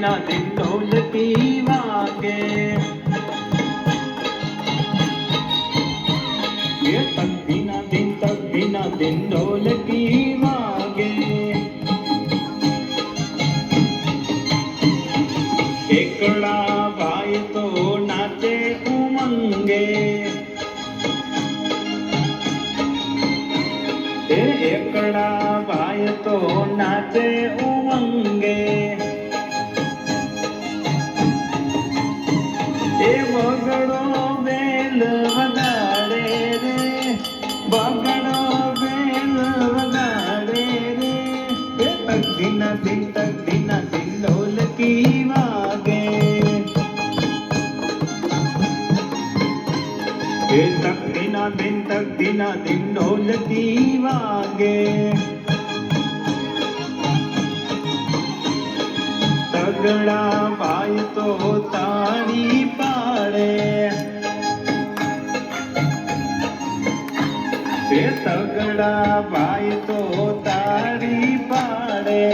दिना दिन ढोलकी वागे ये तक दिना दिन ढोलकी वागे एकड़ा भाई तो नाचे उमंगे एकड़ा भाई तो नाचे उमंगे ए बगड़ो बेल वगाड़े रे बगड़ो बेल वगाड़े रे तक दिना दिन ढोलकी वागे तक दिना दिन ढोलकी वागे तगड़ा भाई तो ताड़ी पाड़े तगड़ा भाई तो ताड़ी पाड़े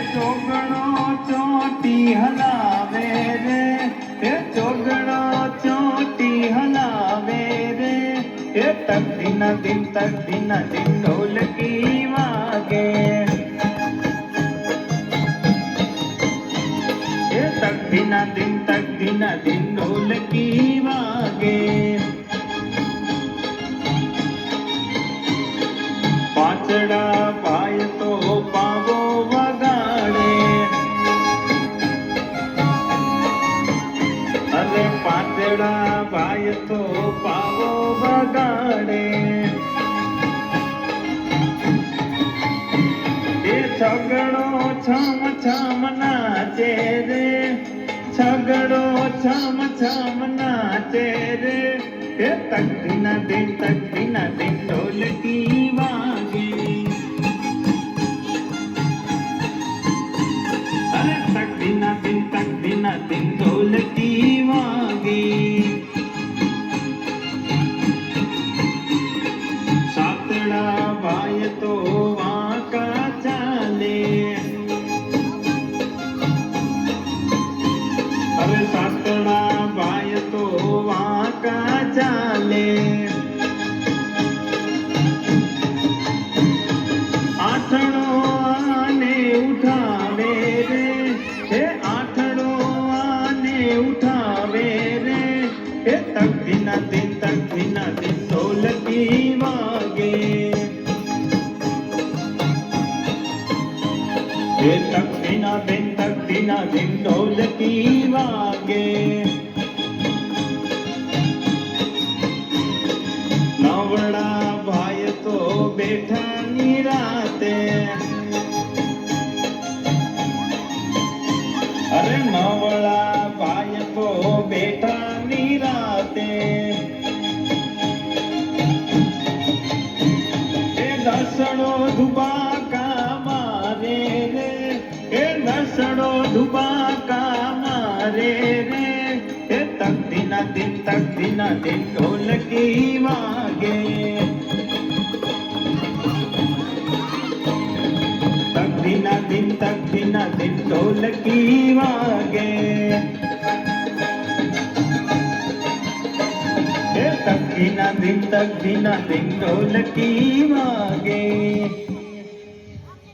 चोगड़ो चोटी हलावे रे चोगड़ो चोटी हलावे रे तक दिना दिन ढोलकी वागे तक दिना दिन ढोलकी वागे पाचड़ा पाय तो पावो वगाड़े अरे पाचड़ा पाय तो पावो वगाड़े छगड़ो छम नाचे रे छगड़ो छम नाचे रे तक दिना दिन ढोलकी वागे अरे तक दिना दिन ढोलकी वागे सातड़ा भाई तो वाका चाले अरे सातड़ा भाई तो वाका चाले आठड़ो आने उठावे रे आठड़ो आने उठावे रे तक दिना दिन ढोलकी वागे तक दिना दिन ढोलकी वागे नवड़ा भाई तो बैठा निराते अरे नवड़ा भाई तो बैठा निराते दसड़ो धुबाका मारे रे दसड़ो धुबाका मारे रे तक दिना दिन ढोलकी वागे तक दिना दिन ढोलकी वागे तक दिना दिन ढोलकी वागे